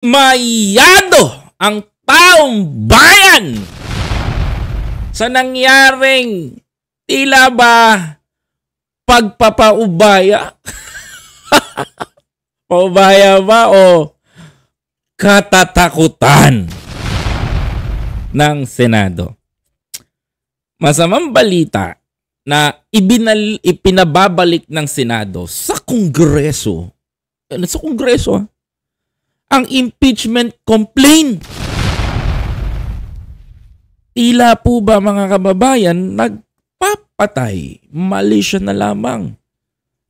Mayado ang taong bayan sa nangyaring tila ba pagpapaubaya? Paubaya ba o katatakutan ng Senado? Masamang balita na ipinababalik ng Senado sa Kongreso. Sa Kongreso, ang impeachment complaint. Tila po ba mga kababayan, nagpapatay, mali siya na lamang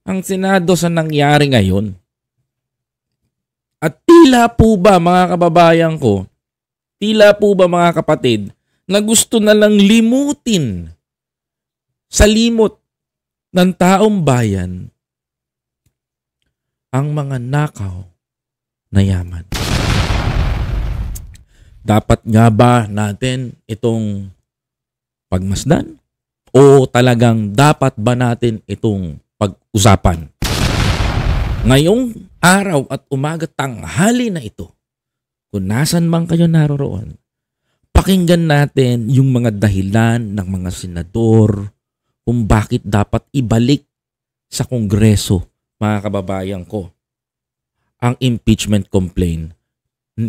ang Senado sa nangyari ngayon. At tila po ba mga kababayan ko, tila po ba mga kapatid, na gusto na lang limutin sa limot ng taong bayan ang mga nakaw na yaman. Dapat nga ba natin itong pagmasdan? O talagang dapat ba natin itong pag-usapan? Ngayong araw at umaga tanghali na ito, kung nasan man kayo naroroon, pakinggan natin yung mga dahilan ng mga senador kung bakit dapat ibalik sa Kongreso, mga kababayan ko, ang impeachment complaint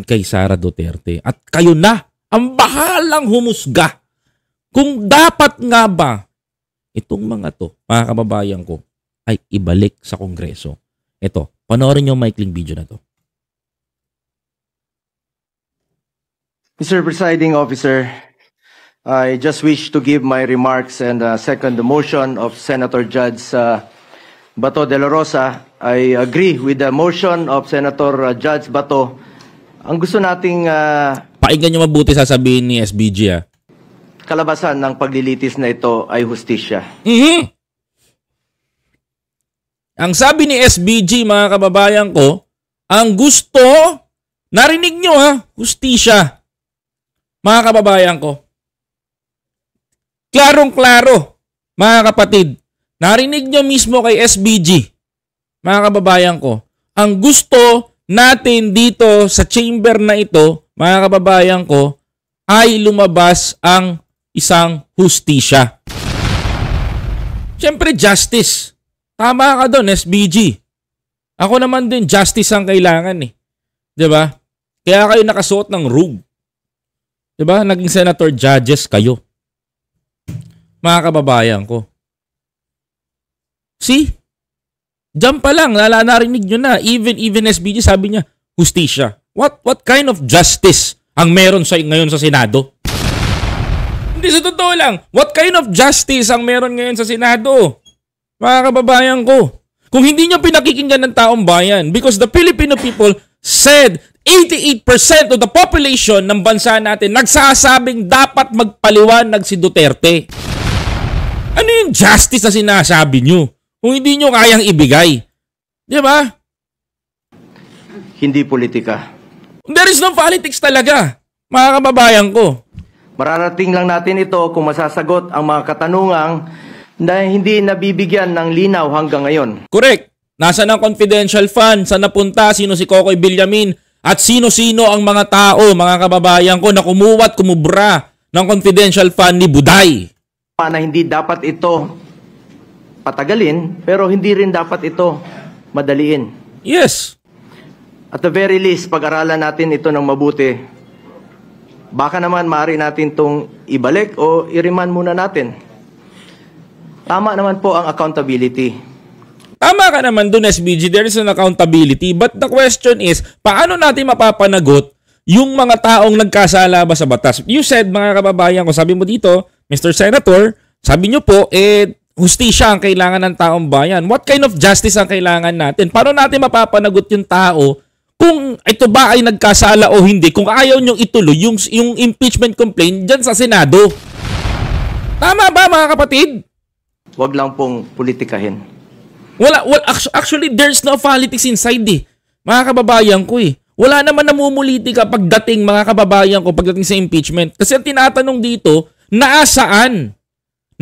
kay Sara Duterte. At kayo na ang bahalang humusga kung dapat nga ba itong mga to, mga kababayan ko, ay ibalik sa Kongreso. Ito, panoorin yung maikling video na to. Mr. Presiding Officer, I just wish to give my remarks and second the motion of Senator Judge Bato de la Rosa. I agree with the motion of Senator Judge Bato. Ang gusto nating pakinggan nyo mabuti sasabihin ni SBG. Kalabasan ng paglilitis na ito ay hustisya. Ang sabi ni SBG, mga kababayan ko, ang gusto, narinig nyo hustisya. Mga kababayan ko, klarong-klaro, mga kapatid, narinig nyo mismo kay SBG, mga kababayan ko, ang gusto natin dito sa chamber na ito, mga kababayan ko, ay lumabas ang isang hustisya. Siyempre, justice. Tama ka doon, SBG. Ako naman din, justice ang kailangan eh. Diba? Kaya kayo nakasuot ng robe. Diba? Naging senator judges kayo. Mga kababayan ko. See? Diyan pa lang, narinig nyo na. Even SBG sabi niya, hustisya. What kind of justice ang meron ngayon sa Senado? Hindi, sa totoo lang. What kind of justice ang meron ngayon sa Senado? Mga kababayan ko. Kung hindi nyo pinakikinggan ng taong bayan, because the Filipino people said 88% of the population ng bansa natin nagsasabing dapat magpaliwanag si Duterte. Ano yung justice na sinasabi nyo? Kung hindi nyo kayang ibigay. Di ba? Hindi politika. There is no politics talaga, mga kababayan ko. Mararating lang natin ito kung masasagot ang mga katanungang na hindi nabibigyan ng linaw hanggang ngayon. Correct. Nasaan ang confidential fund? Saan napunta? Sino si Kokoy Villamin? At sino-sino ang mga tao, mga kababayan ko, na kumuwat, kumubra ng confidential fund ni Buday? Na hindi dapat ito patagalin, pero hindi rin dapat ito madaliin. Yes. At the very least, pag-aralan natin ito ng mabuti. Baka naman maaari natin itong ibalik o i-remand muna natin. Tama naman po ang accountability. Tama ka naman dun, SBG. There is an accountability. But the question is, paano natin mapapanagot yung mga taong nagkasala ba sa batas? You said, mga kababayan ko, sabi mo dito, Mr. Senator, sabi nyo po, hustisya ang kailangan ng taong bayan. What kind of justice ang kailangan natin? Paano natin mapapanagot yung tao kung ito ba ay nagkasala o hindi? Kung ayaw nyo ituloy yung impeachment complaint dyan sa Senado. Tama ba, mga kapatid? Huwag lang pong politikahin. Actually, there's no politics inside mga kababayan ko Wala naman namumulitika pagdating, mga kababayan ko, pagdating sa impeachment. Kasi ang tinatanong dito, naasaan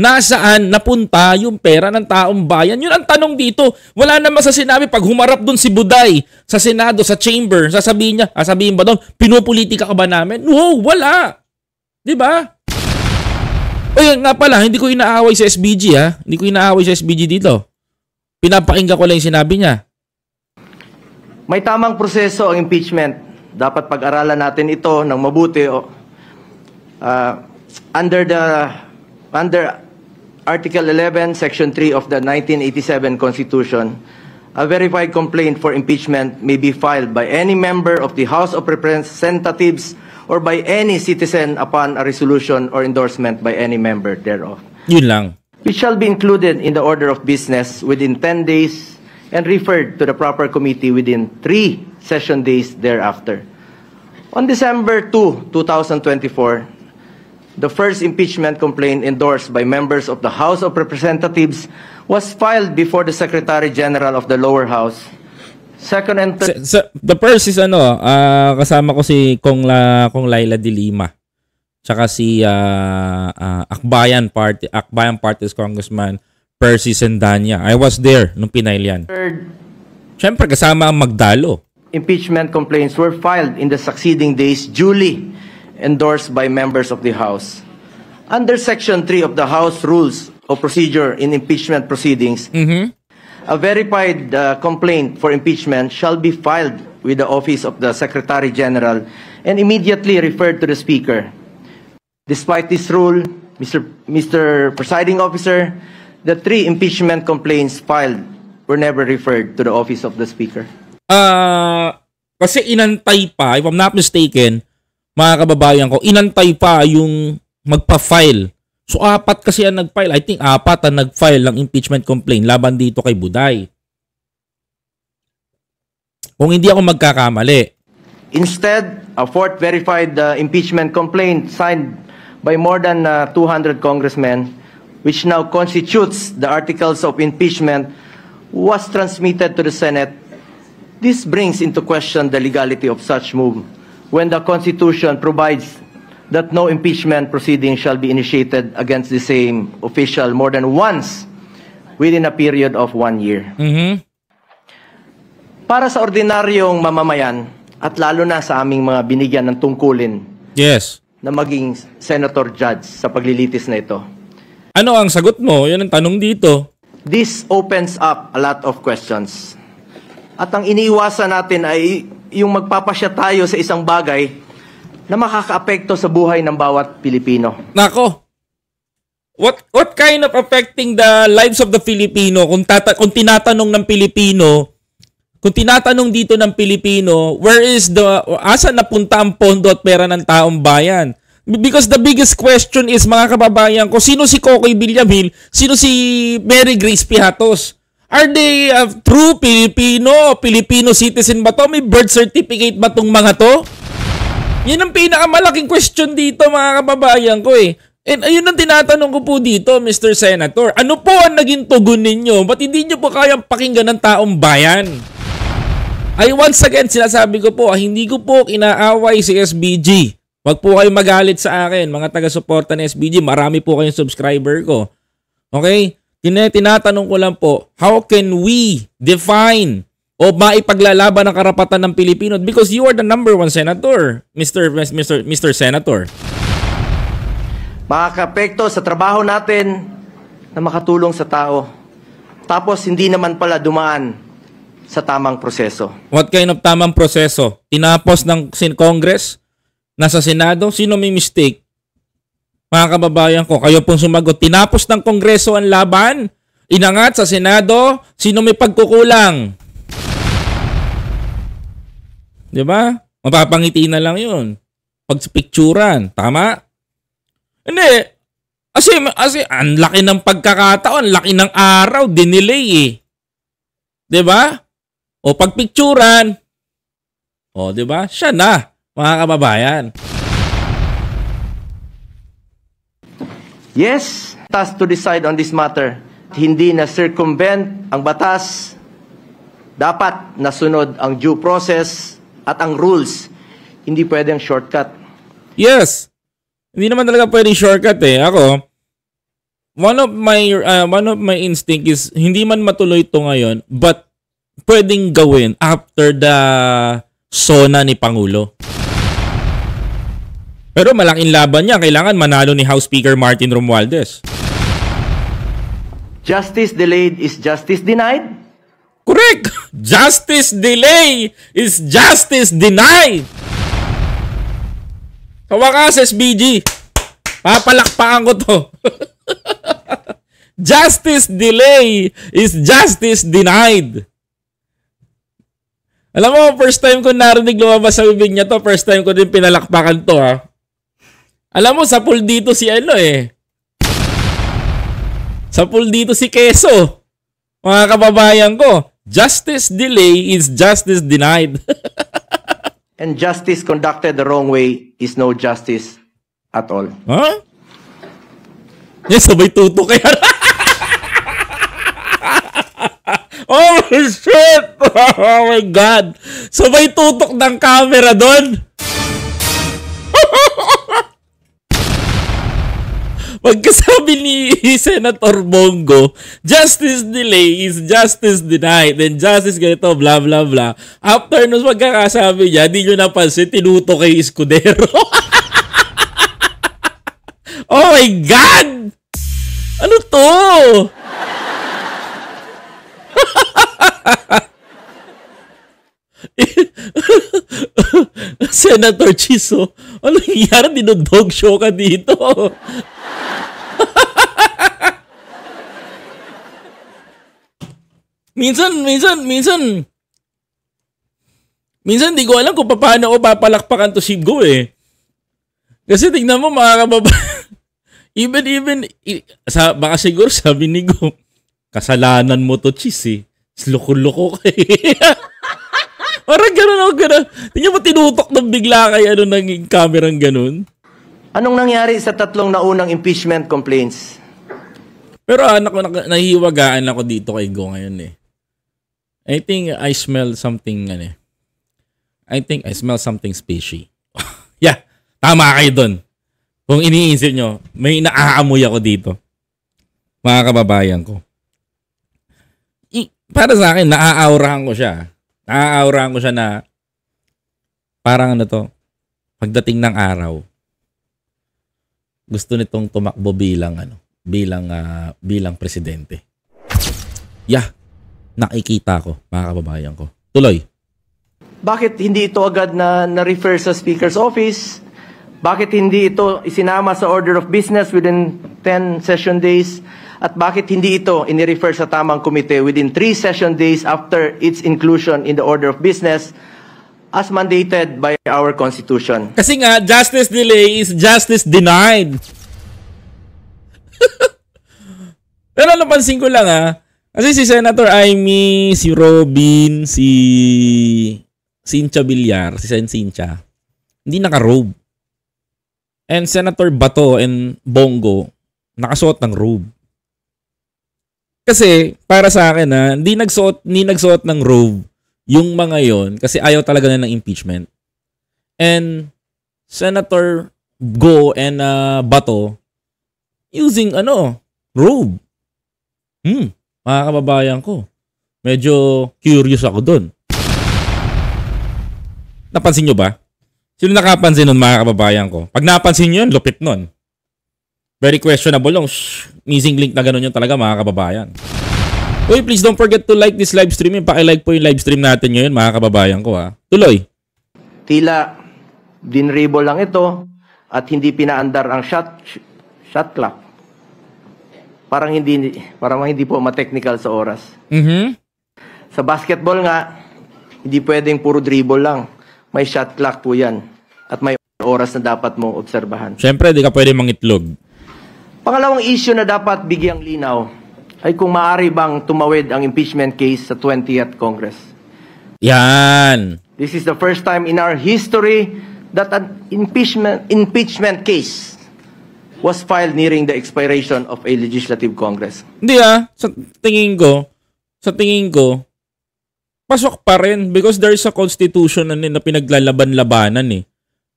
Nasaan napunta yung pera ng taong bayan? Yun ang tanong dito. Wala naman sa sinabi pag humarap doon si Buday sa Senado, sa chamber, sasabihin ba doon, pinupolitika ka ba namin? No, wala. 'Di ba? O yun nga pala, hindi ko inaaway sa SBG ha. Hindi ko inaaway sa SBG dito. Pinapakinggan ko lang yung sinabi niya. May tamang proseso ang impeachment. Dapat pag-aralan natin ito ng mabuti under Article 11, Section 3 of the 1987 Constitution. A verified complaint for impeachment may be filed by any member of the House of Representatives or by any citizen upon a resolution or endorsement by any member thereof. Yun lang. It shall be included in the order of business within 10 days and referred to the proper committee within 3 session days thereafter. On December 2, 2024, the first impeachment complaint endorsed by members of the House of Representatives was filed before the Secretary General of the lower house. Second and third... The first is kasama ko si Kong Laila de Lima. Tsaka si Akbayan Party's Congressman Percy Sendanya. I was there nung pinail yan. Siyempre kasama ang Magdalo. Impeachment complaints were filed in the succeeding days duly endorsed by members of the House. Under Section 3 of the House Rules of Procedure in Impeachment Proceedings, a verified complaint for impeachment shall be filed with the Office of the Secretary General and immediately referred to the Speaker. Despite this rule, Mr. Presiding Officer, the 3 impeachment complaints filed were never referred to the Office of the Speaker. Kasi inantay pa, if I'm not mistaken, mga kababayan ko, inantay pa yung magpa-file. So, 4 kasi ang nag-file. I think 4 ang nag-file ng impeachment complaint laban dito kay Buday. Kung hindi ako magkakamali. Instead, a 4th verified impeachment complaint signed by more than 200 congressmen, which now constitutes the articles of impeachment, was transmitted to the Senate. This brings into question the legality of such move when the Constitution provides that no impeachment proceeding shall be initiated against the same official more than once within a period of 1 year. Para sa ordinaryong mamamayan at lalo na sa aming mga binigyan ng tungkulin na maging senator judge sa paglilitis na ito. Ano ang sagot mo? Yan ang tanong dito. This opens up a lot of questions. At ang iniiwasan natin ay yung magpapasya tayo sa isang bagay na makakaapekto sa buhay ng bawat Pilipino. Nako. What kind of affecting the lives of the Filipino kung tinatanong ng Pilipino, kung tinatanong dito ng Pilipino, where is asan napunta ang pondo at pera ng taong bayan? Because the biggest question is, mga kababayan ko, sino si Kokoy Villamil? Sino si Mary Grace Piatos? Are they true Filipino citizen ba to? May birth certificate ba tong mga to? Yan ang pinakamalaking question dito, mga kababayan ko eh. And ayun ang tinatanong ko po dito, Mr. Senator. Ano po ang naging tugon ninyo? Ba't hindi nyo po kayang pakinggan ng taong bayan? Ay once again, sinasabi ko po, hindi ko po kinaaway si SBG. Wag po kayo magalit sa akin, mga taga-suporta ng SBG. Marami po kayong subscriber ko. Okay? Tinatanong ko lang po, how can we define o maipaglalaban ang karapatan ng Pilipino? Because you are the #1 senator, Mr. Senator. Makaka-apekto sa trabaho natin na makatulong sa tao. Tapos hindi naman pala dumaan sa tamang proseso. What kind of tamang proseso? Tinapos ng Congress? Nasa Senado? Sino may mistake? Mga kababayan ko, kayo pong sumagot. Tinapos ng Kongreso ang laban, inangat sa Senado, sino may pagkukulang? Diba? Mapapangiti na lang yun. Pagpicturan. Tama? Hindi. Kasi ang laki ng pagkakataon, ang laki ng araw, dinelay eh. Diba? O pagpicturan. O diba? Siya na, mga kababayan. Yes, task to decide on this matter. Hindi na circumvent ang batas. Dapat nasunod ang due process at ang rules. Hindi pwedeng shortcut. Yes. Hindi naman talaga pwedeng shortcut eh. Ako, one of my instinct is hindi man matuloy ito ngayon, but pwedeng gawin after the SONA ni Pangulo. Pero malaking laban niya. Kailangan manalo ni House Speaker Martin Romualdez. Justice delayed is justice denied? Correct! Justice delay is justice denied! Sa wakas, SBG, papalakpakan ko to. Justice delay is justice denied. Alam mo, first time ko narinig lumabas sa bibig niya to, first time ko din pinalakpakan to, ha. Alam mo, sa pool dito si ano eh. Sa pool dito si Keso. Mga kababayan ko, justice delay is justice denied. And justice conducted the wrong way is no justice at all. Huh? Yes, sabay tutok kaya. Oh shit! Oh my God! Sabay tutok ng camera doon. Pagkasabi ni Senator Bongo, justice delay is justice denied, and justice ganito, blah blah blah. After nung pagkakasabi niya, di nyo napansin, tinuto kay Escudero. Oh my God! Ano to? Senator Chiso, ano nangyari? Dinodog show ka dito. Minsan di ko alam kung paano ako papalakpakan to si Go eh. Kasi tignan mo mga kababayan, baka siguro sabi ni Go, kasalanan mo to, Chis eh. Loko-loko kay. Parang gano'n ako gano'n. Tingnan mo tinutok ng bigla kay ng kamerang gano'n. Anong nangyari sa tatlong naunang impeachment complaints? Pero nahihiwagaan ako dito kay Go ngayon eh. I think I smell something fishy. Yeah, tama kayo doon. Kung iniisip nyo, may naaamoy ako dito. Mga kababayan ko. Para sa akin, naaaurahan ko siya. Naaaurahan ko siya na parang pagdating ng araw, gusto nitong tumakbo bilang presidente. Yeah, nakikita ko, mga kababayan ko. Tuloy. Bakit hindi ito agad na-refer sa Speaker's Office? Bakit hindi ito isinama sa order of business within 10 session days? At bakit hindi ito inirefer sa tamang komite within 3 session days after its inclusion in the order of business as mandated by our Constitution? Kasi nga, justice delay is justice denied. Pero napansin ko lang kasi si Senator Amy, si Robin, si Cynthia Villar, si Sen Cynthia, hindi naka-robe. And Senator Bato and Bongo, nakasuot ng robe. Kasi, para sa akin hindi nagsuot ng robe yung mga yon kasi ayaw talaga na ng impeachment. And Senator Go and Bato using robe. Mga kababayan ko. Medyo curious ako doon. Napansin nyo ba? Sino nakapansin nun, mga kababayan ko? Pag napansin nyo yun, lupit nun. Very questionable lang. Missing link na gano'n yun talaga, mga kababayan. Uy, please don't forget to like this live stream. Paki-like po yung live stream natin ngayon, mga kababayan ko. Tuloy. Tila dinrable lang ito at hindi pinaandar ang shot clock. Parang hindi po ma-technical sa oras. Sa basketball nga, hindi pwedeng puro dribble lang. May shot clock po yan. At may oras na dapat mong obserbahan. Siyempre, di ka pwede mangitlog. Pangalawang issue na dapat bigyang linaw ay kung maaari bang tumawid ang impeachment case sa 20th Congress. Yan. This is the first time in our history that an impeachment case was filed nearing the expiration of a legislative Congress. Hindi sa tingin ko, pasok pa rin because there is a constitution na pinaglalaban-labanan eh.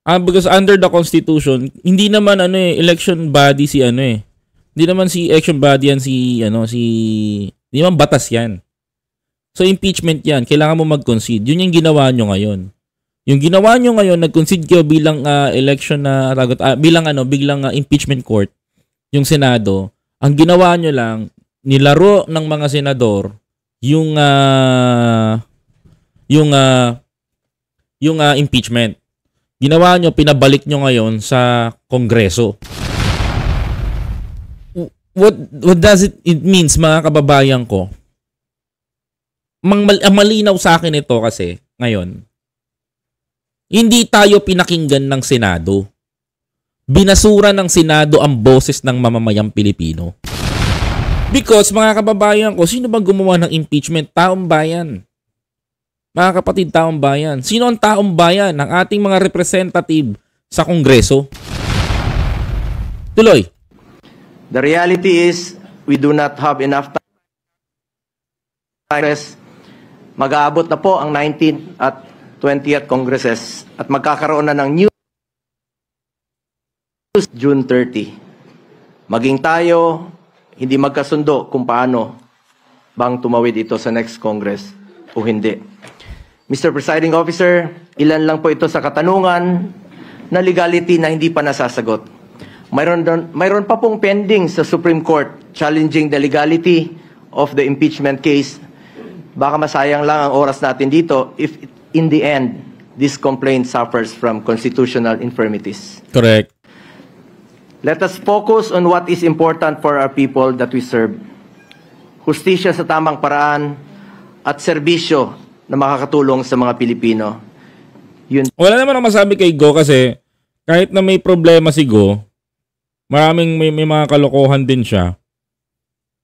Because under the constitution, hindi naman election body si Hindi naman si election body yan, hindi naman batas yan. So impeachment yan, kailangan mo mag-concede. Yun yung ginawa nyo ngayon. Yung ginawa nyo ngayon, nag-concede kayo bilang bilang impeachment court, yung Senado. Ang ginawa nyo lang, nilaro ng mga senador yung impeachment. Ginawa nyo, pinabalik nyo ngayon sa Kongreso. What does it means, mga kababayan ko? Ang malinaw sa akin ito kasi ngayon, hindi tayo pinakinggan ng Senado. Binasura ng Senado ang boses ng mamamayang Pilipino. Because, mga kababayan ko, sino bang gumawa ng impeachment? Taong bayan. Mga kapatid, taong bayan. Sino ang taong bayan? Ang ating mga representative sa Kongreso. Tuloy. The reality is, we do not have enough time. Mag-aabot na po ang 19th at 20th Congresses at magkakaroon na ng news June 30. Maging tayo, hindi magkasundo kung paano bang tumawid ito sa next Congress o hindi. Mr. Presiding Officer, ilan lang po ito sa katanungan na legality na hindi pa nasasagot. Mayroon pa pong pending sa Supreme Court challenging the legality of the impeachment case. Baka masayang lang ang oras natin dito if in the end, this complaint suffers from constitutional infirmities. Correct. Let us focus on what is important for our people that we serve. Hustisya sa tamang paraan at serbisyo na makakatulong sa mga Pilipino. Wala naman ang masabi kay Go kasi kahit na may problema si Go, maraming may mga kalokohan din siya.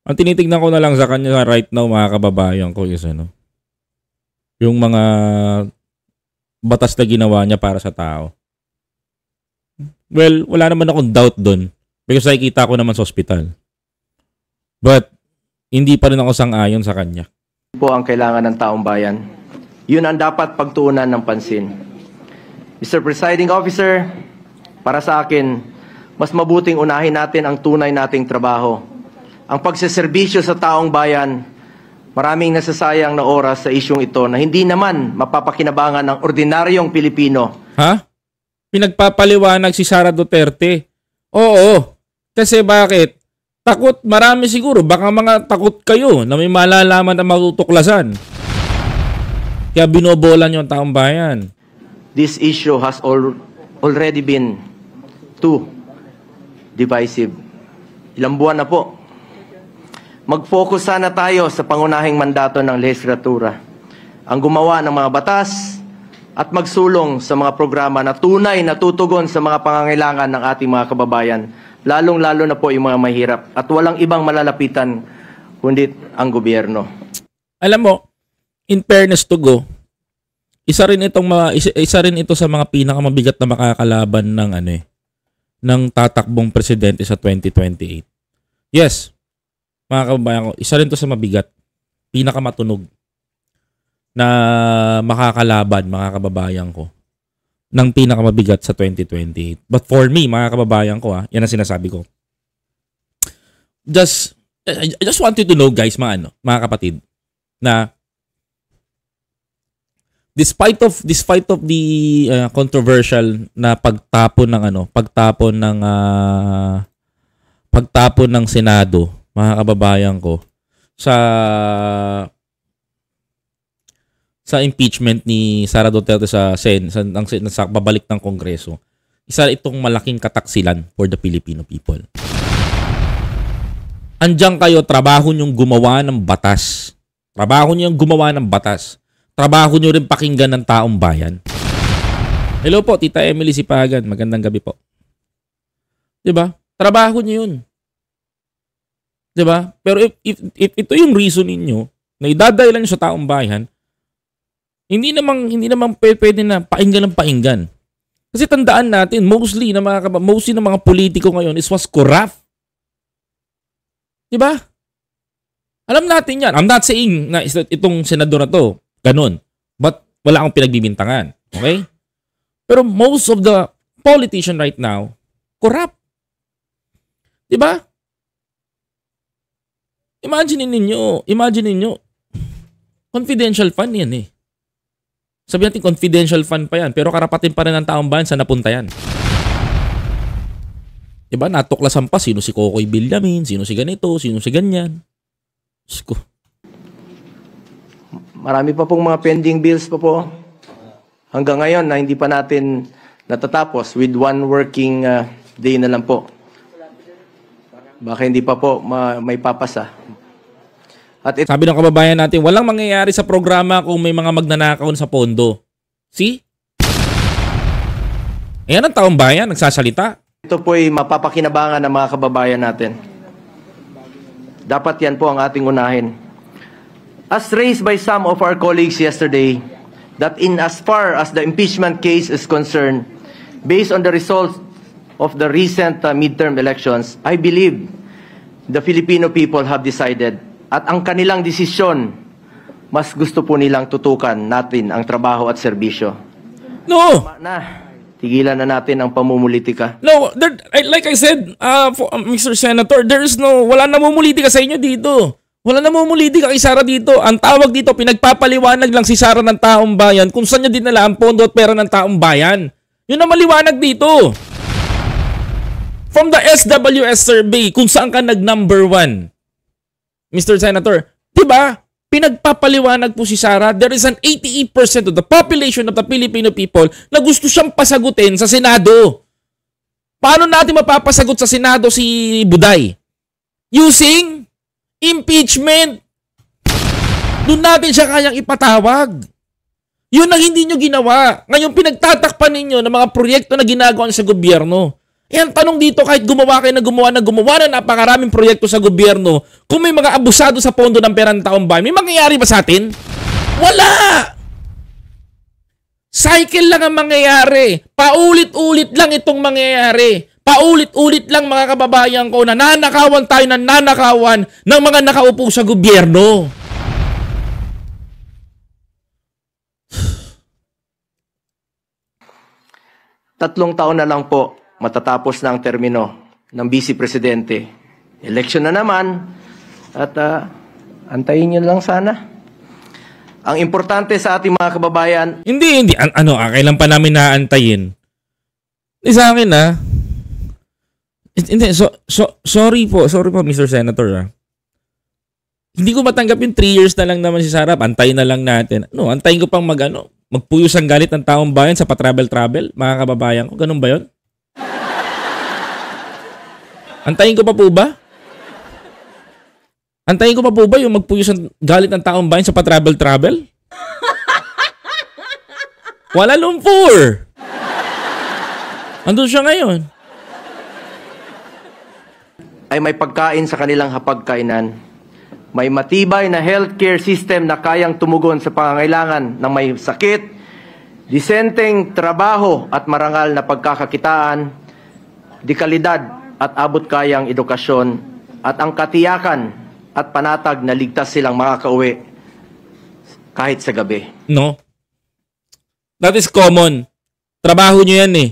Ang tinitignan ko na lang sa kanya right now, mga kababayan ko, is yung mga batas na ginawa niya para sa tao. Well, wala naman akong doubt doon because nakikita ko naman sa ospital. But, hindi pa rin ako sang-ayon sa kanya. Po ang kailangan ng taong bayan. Yun ang dapat pagtuunan ng pansin. Mr. Presiding Officer, para sa akin, mas mabuting unahin natin ang tunay nating trabaho. Ang pagseserbisyo sa taong bayan, maraming nasasayang na oras sa isyong ito na hindi naman mapapakinabangan ng ordinaryong Pilipino. Ha? Pinagpapaliwanag si Sara Duterte. Oo. Kasi bakit? Takot, marami siguro. Baka mga takot kayo na may malalaman na matutuklasan. Kaya binobolan yung taong bayan. This issue has already been too divisive. Ilang buwan na po. Mag-focus sana tayo sa pangunahing mandato ng lehislatura. Ang gumawa ng mga batas at magsulong sa mga programa na tunay na tutugon sa mga pangangailangan ng ating mga kababayan, lalong-lalo na po yung mga mahirap at walang ibang malalapitan kundi ang gobyerno. Alam mo, in fairness to Go, isa rin ito sa mga pinakamabigat na makakalaban ng tatakbong presidente sa 2028. Yes, mga kababayan ko, isa rin ito sa mabigat, pinakamatunog na makakalaban, mga kababayan ko, ng pinakamabigat sa 2028. But for me, mga kababayan ko, yan ang sinasabi ko. I just want you to know, guys, mga kapatid, na despite of the controversial na pagtapon ng Senado, mga kababayan ko, sa impeachment ni Sara Duterte sa babalik ng Kongreso, isa itong malaking kataksilan for the Filipino people. Andiyan kayo, trabaho niyong gumawa ng batas. Trabaho nyo rin pakinggan ng taong bayan. Hello po, Tita Emily Sipagan. Magandang gabi po. Diba? Trabaho nyo yun. Diba? Pero if ito yung reason ninyo na idadahilan nyo sa taong bayan, hindi naman pwede na pakinggan. Kasi tandaan natin, mostly ng mga politiko ngayon was corrupt. Diba? Alam natin yan. I'm not saying na itong senador na to, ganun. But wala akong pinagbibintangan. Okay? Pero most of the politician right now, corrupt. Diba? Imagine ninyo, confidential fund yan eh. Sabi natin confidential fund pa yan, pero karapatin pa rin ng taong bayan sa napunta yan. Diba, natuklasan pa sino si Kokoy Villamin, sino si ganito, sino si ganyan. Sko. Marami pa pong mga pending bills pa po. Hanggang ngayon na hindi pa natin natatapos with one working day na lang po. Baka hindi pa po may papasa. At sabi ng kababayan natin, walang mangyayari sa programa kung may mga magnanakaw sa pondo. See? Ayan ang taong bayan, nagsasalita. Ito po ay mapapakinabangan ng mga kababayan natin. Dapat yan po ang ating unahin. As raised by some of our colleagues yesterday, that in as far as the impeachment case is concerned, based on the results of the recent midterm elections, I believe the Filipino people have decided at ang kanilang desisyon, mas gusto po nilang tutukan natin ang trabaho at serbisyo. No! Tigilan na natin ang pamumulitika. No, like I said, Mr. Senator, wala namumulitika sa inyo dito. Wala namumulitika kay Sara dito. Ang tawag dito, pinagpapaliwanag lang si Sara ng taong bayan kung saan niya dinala ang pondo at pera ng taong bayan. Yun ang maliwanag dito. From the SWS survey, kung saan ka nag-number 1, Mr. Senator, diba? Pinagpapaliwanag po si Sara, there is an 88% of the population of the Filipino people na gusto siyang pasagutin sa Senado. Paano natin mapapasagot sa Senado si Buday? Using impeachment. Doon natin siya kayang ipatawag. Yun ang hindi nyo ginawa. Ngayon pinagtatakpan ninyo ng mga proyekto na ginagawa sa gobyerno. Eh, ang tanong dito, kahit gumawa kayo na gumawa na napakaraming proyekto sa gobyerno, kung may mga abusado sa pondo ng pera ng taong bayan, may mangyayari ba sa atin? Wala! Cycle lang ang mangyayari. Paulit-ulit lang itong mangyayari. Paulit-ulit lang mga kababayan ko na nanakawan tayo ng nanakawan ng mga nakaupo sa gobyerno. Tatlong taon na lang po matatapos na ang termino ng Vice Presidente. Election na naman at antayin nyo lang sana. Ang importante sa ating mga kababayan... Hindi. Kailan pa namin naantayin? Sa akin hindi, sorry po Mr. Senator Hindi ko matanggap yung 3 years na lang naman si Sara. Antayin na lang natin. Antayin ko pang magpuyos ang galit ng taong bayan sa pa-travel, mga kababayan ko. Ganun ba yun? Antayin ko pa po ba? Antayin ko pa po ba yung magpuyos ang galit ng taong bayan sa pa-travel? Kuala Lumpur! Andun siya ngayon. Ay may pagkain sa kanilang hapagkainan. May matibay na healthcare system na kayang tumugon sa pangangailangan ng may sakit, disenteng trabaho at marangal na pagkakakitaan, dekalidad at abot kayang edukasyon at ang katiyakan at panatag na ligtas silang makakauwi kahit sa gabi. No? That is common. Trabaho nyo yan eh.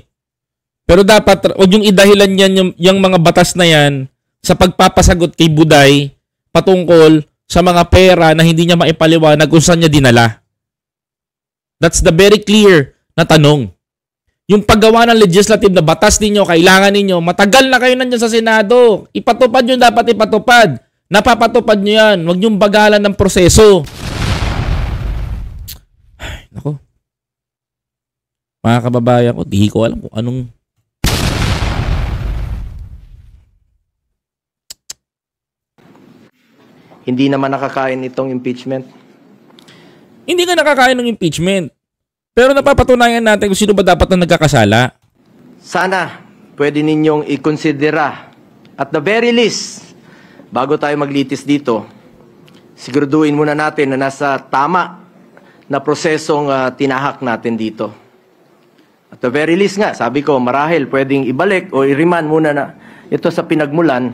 Pero dapat, huwag yung idahilan yan yung mga batas na yan sa pagpapasagot kay Buday patungkol sa mga pera na hindi niya maipaliwanag kung saan niya dinala. That's the very clear na tanong. Yung paggawa ng legislative na batas ninyo, kailangan ninyo, matagal na kayo nandiyan sa Senado. Ipatupad yun, dapat ipatupad. Napapatupad nyo yan. Huwag nyong bagalan ng proseso. Ay, naku. Mga kababayan ko, di ko alam kung anong... Hindi naman nakakain itong impeachment. Hindi ka nakakain ng impeachment. Pero napapatunayan natin kung sino ba dapat na nagkakasala. Sana pwede ninyong ikonsidera at the very least, bago tayo maglitis dito, siguraduhin muna natin na nasa tama na prosesong tinahak natin dito. At the very least nga, sabi ko, marahil pwedeng ibalik o i-remand muna na ito sa pinagmulan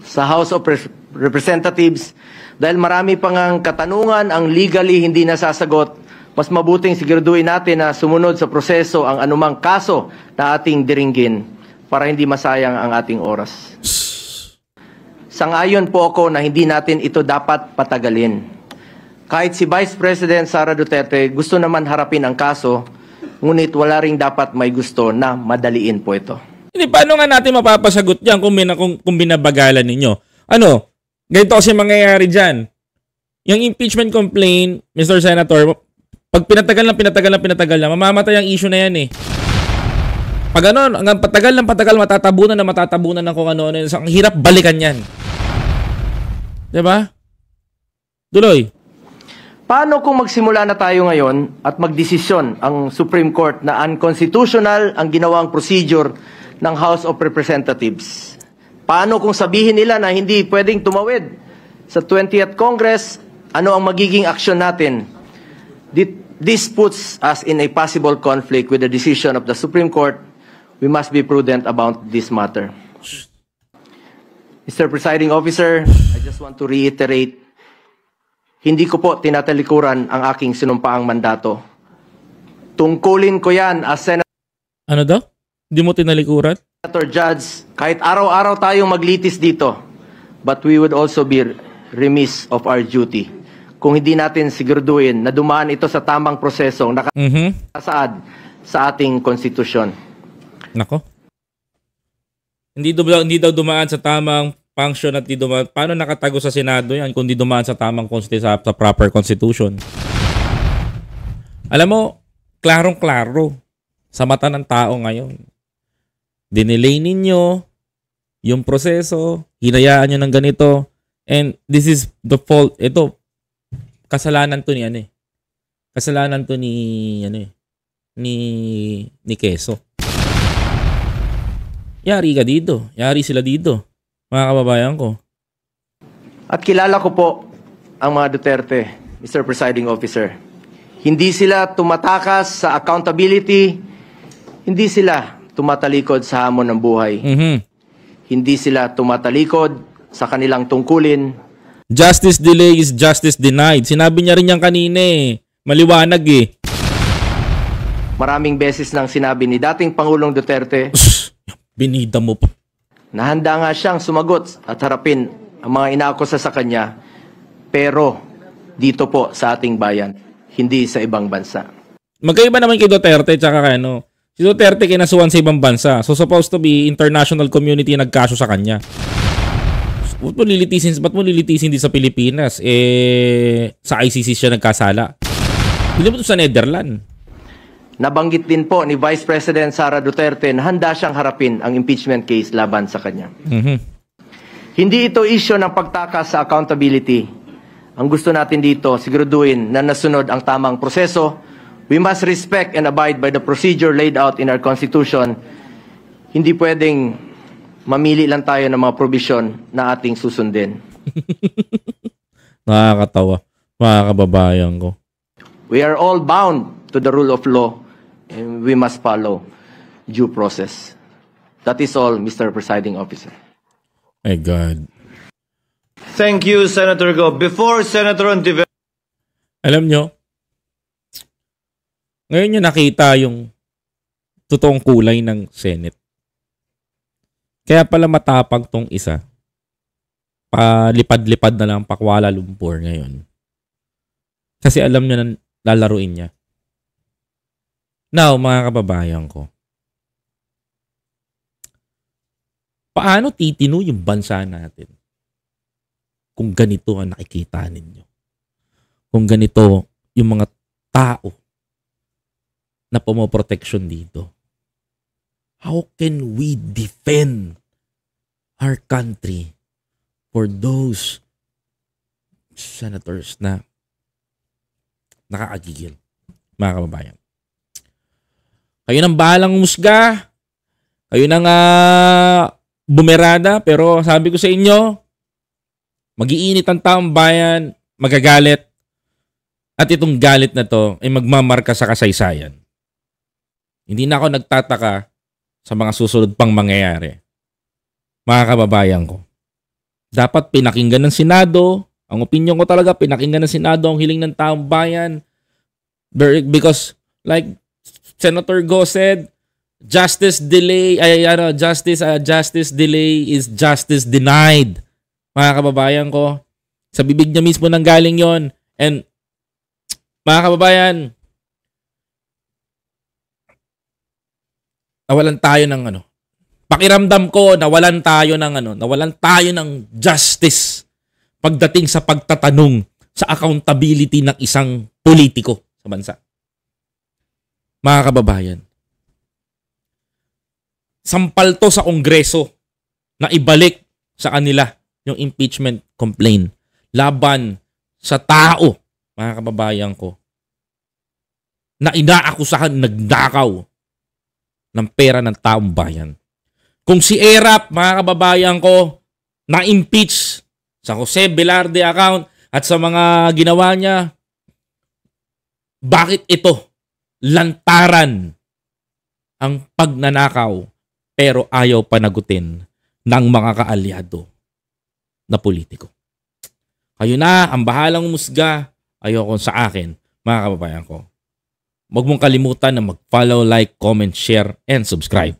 sa House of Representatives dahil marami pang ang katanungan ang legally hindi nasasagot. Mas mabuting siguraduhin natin na sumunod sa proseso ang anumang kaso na ating diringgin para hindi masayang ang ating oras. Sangayon po ako na hindi natin ito dapat patagalin. Kahit si Vice President Sara Duterte gusto naman harapin ang kaso, ngunit wala ring dapat may gusto na madaliin po ito. Hindi, paano nga natin mapapasagot yan kung binabagalan ninyo? Ano? Ganito kasi mangyayari dyan. Yung impeachment complaint, Mr. Senator, pag pinatagal na, mamamatay ang issue na yan eh. Pag ano, hanggang patagal, matatabunan ng kung ano. Ang hirap balikan yan. Diba? Tuloy. Paano kung magsimula na tayo ngayon at magdesisyon ang Supreme Court na unconstitutional ang ginawang procedure ng House of Representatives? Paano kung sabihin nila na hindi pwedeng tumawid sa 20th Congress? Ano ang magiging aksyon natin? This puts us in a possible conflict with the decision of the Supreme Court. We must be prudent about this matter. Mr. Presiding Officer, I just want to reiterate, hindi ko po tinatalikuran ang aking sinumpaang mandato. Tungkulin ko yan as Senator. Ano daw? Hindi mo tinalikuran? Judge, kahit araw-araw tayong maglitis dito, but we would also be remiss of our duty kung hindi natin siguraduhin na dumaan ito sa tamang prosesong nakasaad sa ating konstitusyon. Nako. Hindi daw dumaan sa tamang function at di dumaan. Paano nakatago sa Senado yan kung di dumaan sa tamang sa proper constitution? Alam mo, klarong-klaro sa mata ng tao ngayon. Dinelay ninyo yung proseso, hinayaan nyo ng ganito, and this is the fault. Ito, kasalanan to ni Kasalanan to ni Quezon. Yari ka dito. Yari sila dito. Mga kababayan ko. At kilala ko po ang mga Duterte, Mr. Presiding Officer. Hindi sila tumatakas sa accountability. Hindi sila tumatalikod sa hamon ng buhay. Hindi sila tumatalikod sa kanilang tungkulin. Justice delay is justice denied. Sinabi niya rin yan kanina eh. Maliwanag eh. Maraming beses nang sinabi ni dating Pangulong Duterte, binida mo pa. Nahanda nga siyang sumagot at harapin ang mga inaakusa sa kanya, pero dito po sa ating bayan, hindi sa ibang bansa. Magkaiba naman kay Duterte tsaka kay ano. Si Duterte kinasuhan sa ibang bansa. So supposed to be international community nagkaso sa kanya. Ba't mo lilitisin din sa Pilipinas? Sa ICC siya nagkasala. Hindi mo ito sa Netherlands. Nabanggit din po ni Vice President Sara Duterte na handa siyang harapin ang impeachment case laban sa kanya. Hindi ito issue ng pagtakas sa accountability. Ang gusto natin dito, siguraduhin na nasunod ang tamang proseso. We must respect and abide by the procedure laid out in our Constitution. Hindi pwedeng mamili lang tayo ng mga provision na ating susundin. Nakakatawa. Mga kababayan ko. We are all bound to the rule of law and we must follow due process. That is all, Mr. Presiding Officer. My God. Thank you, Senator Go. Before Senator Ontiveros. Alam nyo, ngayon nyo nakita yung totoong kulay ng Senate. Kaya pala matapang tong isa. Palipad-lipad na lang pa Kuala Lumpur ngayon. Kasi alam nyo na lalaruin niya. Now, mga kababayan ko, paano titino yung bansa natin kung ganito ang nakikita ninyo? Kung ganito yung mga tao na pumoproteksyon dito. How can we defend our country for those senators na nakakagigil? Mga kababayan. Kayo nang bahalang musga. Kayo nang bumerada. Pero sabi ko sa inyo, mag-iinit ang taong bayan, magagalit. At itong galit na to ay magmamarka sa kasaysayan. Hindi na ako nagtataka sa mga susunod pang mangyayari. Mga kababayan ko, dapat pinakinggan ng Senado. Ang opinion ko talaga, pinakinggan ng Senado ang hiling ng taong bayan. Because, like Senator Go said, justice delay is justice denied. mga kababayan ko. Sa bibig niya mismo nang galing yon. And mga kababayan, nawalan tayo ng pakiramdam ko, nawalan tayo ng justice pagdating sa pagtatanong sa accountability ng isang politiko sa bansa. Mga kababayan, sampal to sa Kongreso na ibalik sa kanila yung impeachment complaint laban sa tao, mga kababayan ko, na inaakusahan nagnakaw ng pera ng taong bayan. Kung si Erap, mga kababayan ko, na-impeach sa Jose Velarde account at sa mga ginawa niya, bakit ito lantaran ang pagnanakaw pero ayaw panagutin ng mga kaalyado na politiko? Kayo na ang bahalang umusga, ayoko sa akin, mga kababayan ko. Huwag mong kalimutan na mag-follow, like, comment, share, and subscribe.